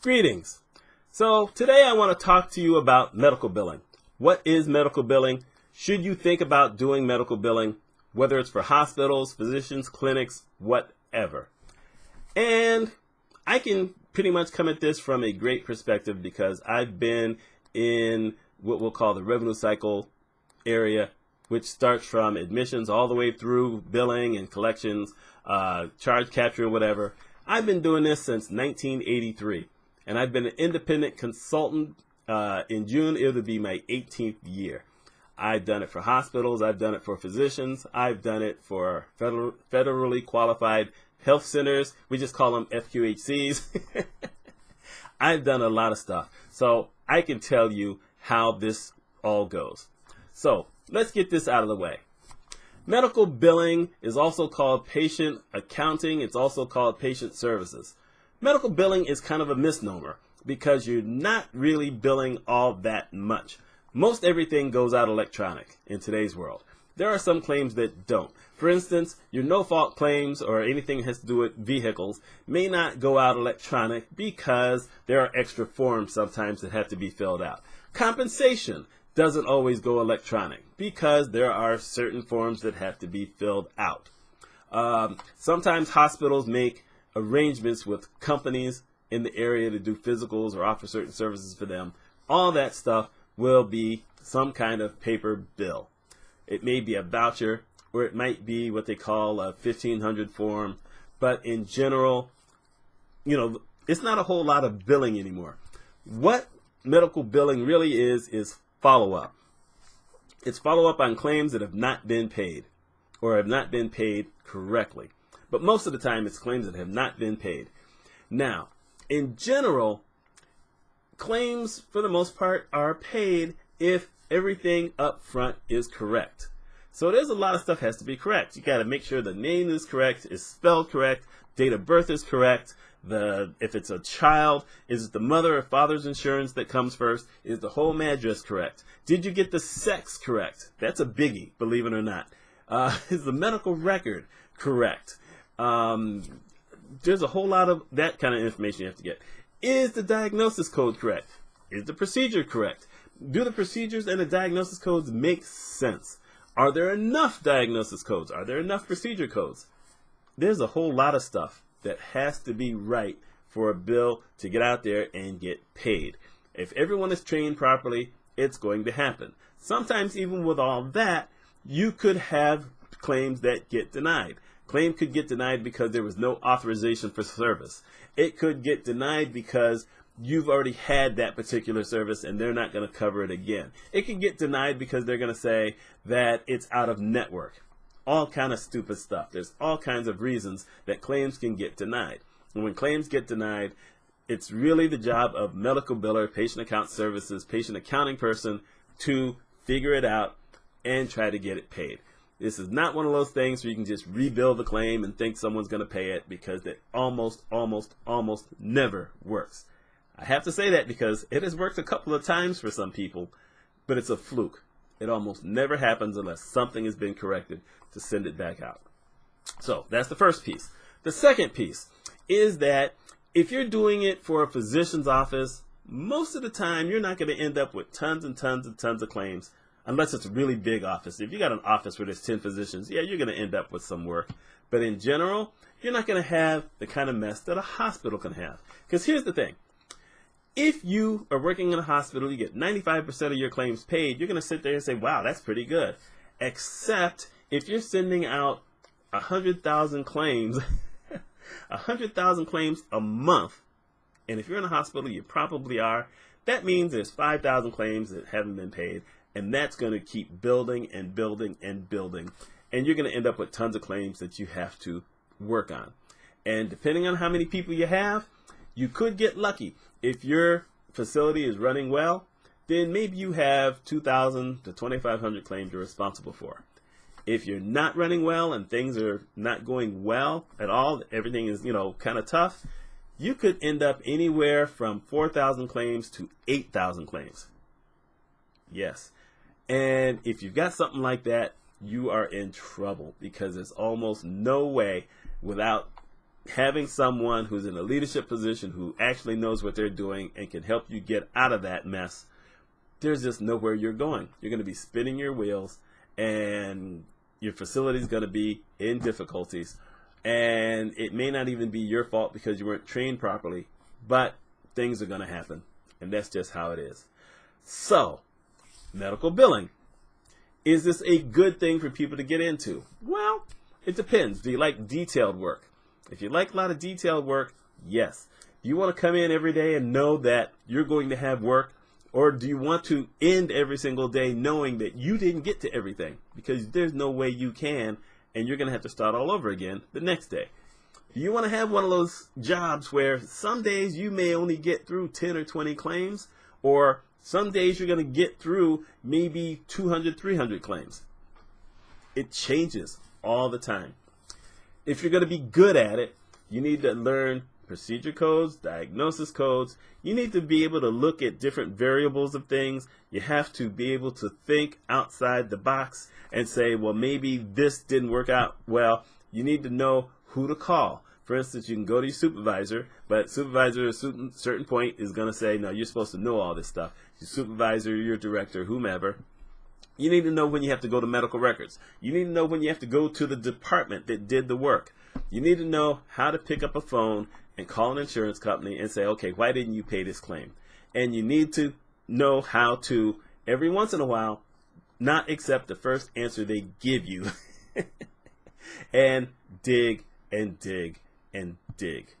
Greetings. So today I want to talk to you about medical billing. What is medical billing? Should you think about doing medical billing, whether it's for hospitals, physicians, clinics, whatever? And I can pretty much come at this from a great perspective because I've been in what we'll call the revenue cycle area, which starts from admissions all the way through billing and collections, charge capture, whatever. I've been doing this since 1983. And I've been an independent consultant. In June, it'll be my 18th year. I've done it for hospitals. I've done it for physicians. I've done it for federally qualified health centers. We just call them FQHCs. I've done a lot of stuff. So I can tell you how this all goes. So let's get this out of the way. Medical billing is also called patient accounting. It's also called patient services. Medical billing is kind of a misnomer because you're not really billing all that much. Most everything goes out electronic in today's world. There are some claims that don't. For instance, your no-fault claims or anything that has to do with vehicles may not go out electronic because there are extra forms sometimes that have to be filled out. Compensation doesn't always go electronic because there are certain forms that have to be filled out. Sometimes hospitals make arrangements with companies in the area to do physicals or offer certain services for them. All that stuff will be some kind of paper bill. It may be a voucher or it might be what they call a 1500 form, but in general, it's not a whole lot of billing anymore. What medical billing really is follow-up. It's follow-up on claims that have not been paid or have not been paid correctly. But most of the time, it's claims that have not been paid. Now, in general, claims, for the most part, are paid if everything up front is correct. So there's a lot of stuff has to be correct. You got to make sure the name is correct, is spelled correct, date of birth is correct. If it's a child, is it the mother or father's insurance that comes first? Is the home address correct? Did you get the sex correct? That's a biggie, believe it or not. Is the medical record correct? There's a whole lot of that kind of information you have to get. Is the diagnosis code correct? Is the procedure correct? Do the procedures and the diagnosis codes make sense? Are there enough diagnosis codes? Are there enough procedure codes? There's a whole lot of stuff that has to be right for a bill to get out there and get paid. If everyone is trained properly, it's going to happen. Sometimes even with all that, you could have claims that get denied. Claim could get denied because there was no authorization for service. It could get denied because you've already had that particular service and they're not going to cover it again. It could get denied because they're going to say that it's out of network. All kind of stupid stuff. There's all kinds of reasons that claims can get denied. And when claims get denied, it's really the job of medical biller, patient account services, patient accounting person to figure it out and try to get it paid. This is not one of those things where you can just rebuild the claim and think someone's going to pay it because it almost never works. I have to say that because it has worked a couple of times for some people, but it's a fluke. It almost never happens unless something has been corrected to send it back out. So that's the first piece. The second piece is that if you're doing it for a physician's office, most of the time you're not going to end up with tons and tons and tons of claims. Unless it's a really big office. If you got an office where there's 10 physicians, yeah, you're going to end up with some work. But in general, you're not going to have the kind of mess that a hospital can have. Because here's the thing. If you are working in a hospital, you get 95% of your claims paid, you're going to sit there and say, wow, that's pretty good. Except if you're sending out 100,000 claims, 100,000 claims a month, and if you're in a hospital, you probably are, that means there's 5,000 claims that haven't been paid. And that's going to keep building and building and building. And you're going to end up with tons of claims that you have to work on. And depending on how many people you have, you could get lucky. If your facility is running well, then maybe you have 2,000 to 2,500 claims you're responsible for. If you're not running well and things are not going well at all, everything is, kind of tough, you could end up anywhere from 4,000 claims to 8,000 claims. Yes. And if you've got something like that, you are in trouble because there's almost no way without having someone who's in a leadership position who actually knows what they're doing and can help you get out of that mess, there's just nowhere you're going. You're going to be spinning your wheels, and your facility is going to be in difficulties. And it may not even be your fault because you weren't trained properly, but things are going to happen. And that's just how it is. So, medical billing. Is this a good thing for people to get into? Well, it depends. Do you like detailed work? If you like a lot of detailed work, yes. Do you want to come in every day and know that you're going to have work? Or do you want to end every single day knowing that you didn't get to everything? Because there's no way you can, and you're going to have to start all over again the next day. Do you want to have one of those jobs where some days you may only get through 10 or 20 claims, or some days you're going to get through maybe 200, 300 claims? It changes all the time. If you're going to be good at it, you need to learn procedure codes, diagnosis codes. You need to be able to look at different variables of things. You have to be able to think outside the box and say, well, maybe this didn't work out well. You need to know who to call. For instance, you can go to your supervisor, but supervisor at a certain point is going to say, no, you're supposed to know all this stuff. Your supervisor, your director, whomever. You need to know when you have to go to medical records. You need to know when you have to go to the department that did the work. You need to know how to pick up a phone and call an insurance company and say, okay, why didn't you pay this claim? And you need to know how to, every once in a while, not accept the first answer they give you and dig and dig and dig.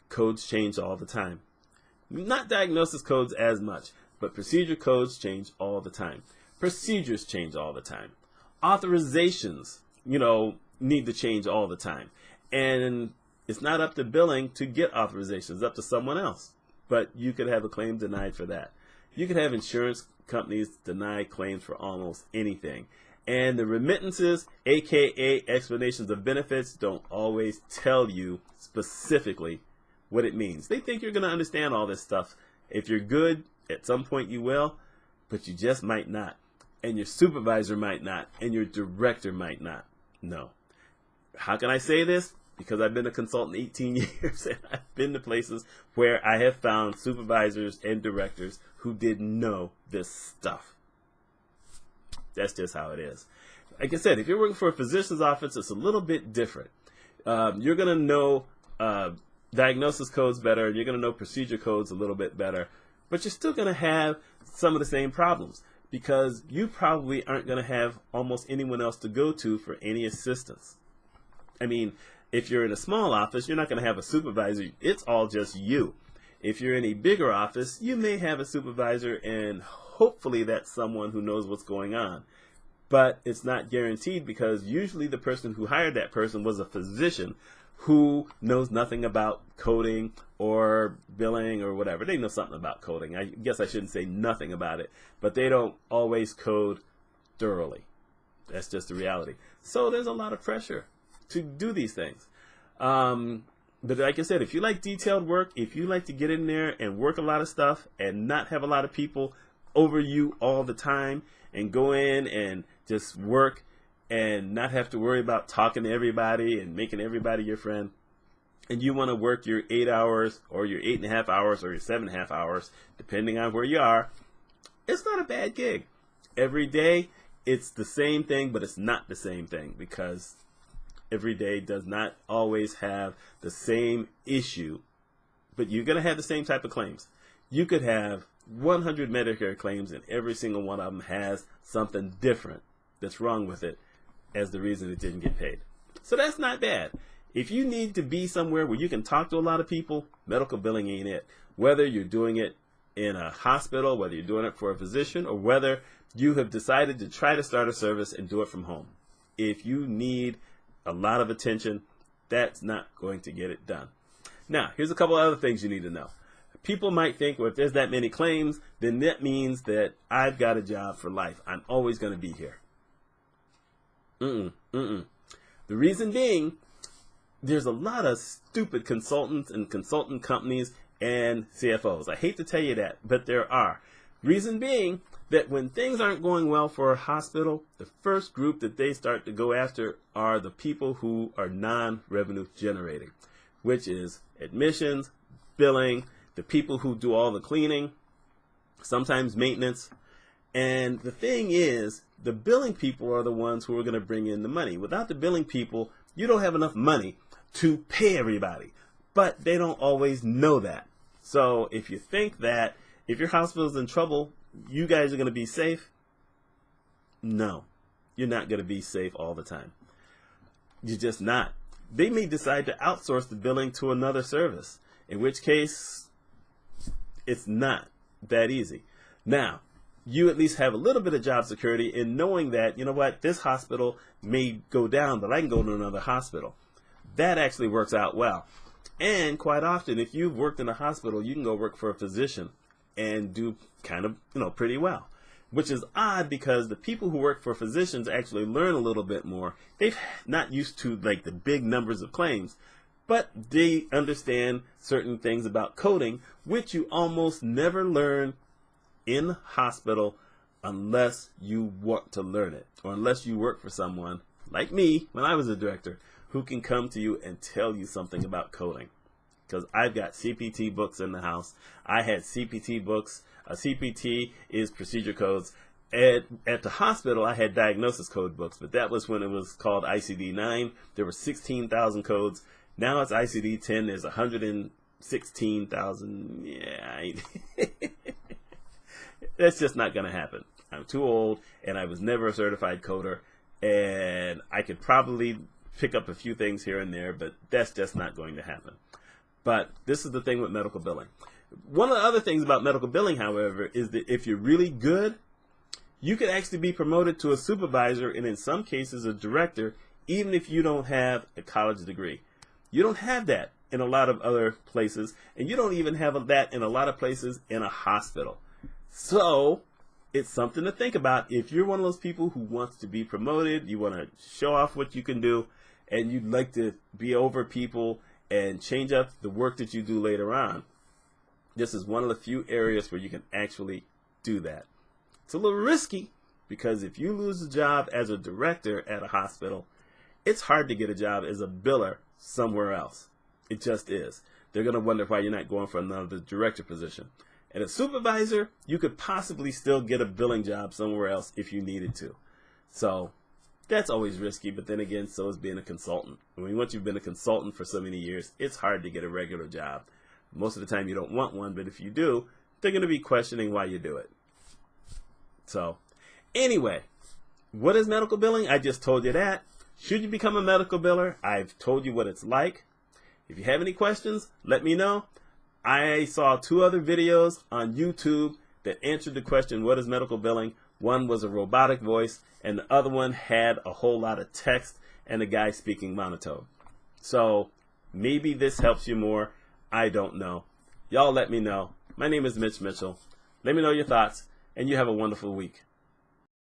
Codes change all the time. Not diagnosis codes as much, but procedure codes change all the time. Procedures change all the time. Authorizations, need to change all the time. And it's not up to billing to get authorizations. It's up to someone else. But you could have a claim denied for that. You could have insurance companies deny claims for almost anything. And the remittances, aka explanations of benefits, don't always tell you specifically what it means. They think you're going to understand all this stuff. If you're good, at some point you will, but you just might not. And your supervisor might not, and your director might not. No. How can I say this? Because I've been a consultant 18 years, and I've been to places where I have found supervisors and directors who didn't know this stuff. That's just how it is. Like I said, if you're working for a physician's office, it's a little bit different. You're going to know diagnosis codes better, and you're going to know procedure codes a little bit better, but you're still going to have some of the same problems because you probably aren't going to have almost anyone else to go to for any assistance. I mean, if you're in a small office, you're not going to have a supervisor. It's all just you. If you're in a bigger office, you may have a supervisor, and hopefully that's someone who knows what's going on. But it's not guaranteed because usually the person who hired that person was a physician who knows nothing about coding or billing or whatever. They know something about coding. I guess I shouldn't say nothing about it, but they don't always code thoroughly. That's just the reality. So there's a lot of pressure to do these things. But like I said, if you like detailed work, if you like to get in there and work a lot of stuff and not have a lot of people over you all the time and go in and just work and not have to worry about talking to everybody and making everybody your friend, and you want to work your 8 hours or your 8.5 hours or your 7.5 hours, depending on where you are, it's not a bad gig. Every day, it's the same thing, but it's not the same thing because every day does not always have the same issue, but you're going to have the same type of claims. You could have 100 Medicare claims and every single one of them has something different that's wrong with it as the reason it didn't get paid. So that's not bad. If you need to be somewhere where you can talk to a lot of people, medical billing ain't it. Whether you're doing it in a hospital, whether you're doing it for a physician, or whether you have decided to try to start a service and do it from home. If you need a lot of attention, that's not going to get it done. Now, here's a couple other things you need to know. People might think, well, if there's that many claims, then that means that I've got a job for life. I'm always going to be here. The reason being, there's a lot of stupid consultants and consultant companies and CFOs. I hate to tell you that, but there are. Reason being that when things aren't going well for a hospital, the first group that they start to go after are the people who are non-revenue generating, which is admissions, billing, the people who do all the cleaning, sometimes maintenance. And the thing is, the billing people are the ones who are going to bring in the money. Without the billing people, you don't have enough money to pay everybody. But they don't always know that. So if you think that if your hospital's in trouble, you guys are going to be safe, no, you're not going to be safe all the time. You're just not. They may decide to outsource the billing to another service, in which case it's not that easy. Now, you at least have a little bit of job security in knowing that, you know what, this hospital may go down, but I can go to another hospital. That actually works out well. And quite often, if you've worked in a hospital, you can go work for a physician and do kind of, pretty well. Which is odd because the people who work for physicians actually learn a little bit more. They're not used to like the big numbers of claims, but they understand certain things about coding, which you almost never learn in hospital unless you want to learn it, or unless you work for someone like me when I was a director who can come to you and tell you something about coding. Because I've got CPT books in the house. I had CPT books. A CPT is procedure codes. At the hospital, I had diagnosis code books, but that was when it was called ICD-9. There were 16,000 codes. Now it's ICD-10. There's 116,000. Yeah, that's just not going to happen. I'm too old, and I was never a certified coder, and I could probably pick up a few things here and there, but that's just not going to happen. But this is the thing with medical billing. One of the other things about medical billing, however, is that if you're really good, you could actually be promoted to a supervisor and in some cases a director, even if you don't have a college degree. You don't have that in a lot of other places, and you don't even have that in a lot of places in a hospital. So it's something to think about. If you're one of those people who wants to be promoted, you want to show off what you can do, and you'd like to be over people and change up the work that you do later on, this is one of the few areas where you can actually do that. It's a little risky because if you lose a job as a director at a hospital, it's hard to get a job as a biller somewhere else. It just is. They're going to wonder why you're not going for another director position. And a supervisor, you could possibly still get a billing job somewhere else if you needed to. So that's always risky, but then again, so is being a consultant. I mean, once you've been a consultant for so many years, it's hard to get a regular job. Most of the time you don't want one, but if you do, they're going to be questioning why you do it. So anyway, what is medical billing? I just told you that. Should you become a medical biller? I've told you what it's like. If you have any questions, let me know. I saw 2 other videos on YouTube that answered the question, what is medical billing? One was a robotic voice, and the other one had a whole lot of text and a guy speaking monotone. So maybe this helps you more. I don't know. Y'all let me know. My name is Mitch Mitchell. Let me know your thoughts, and you have a wonderful week.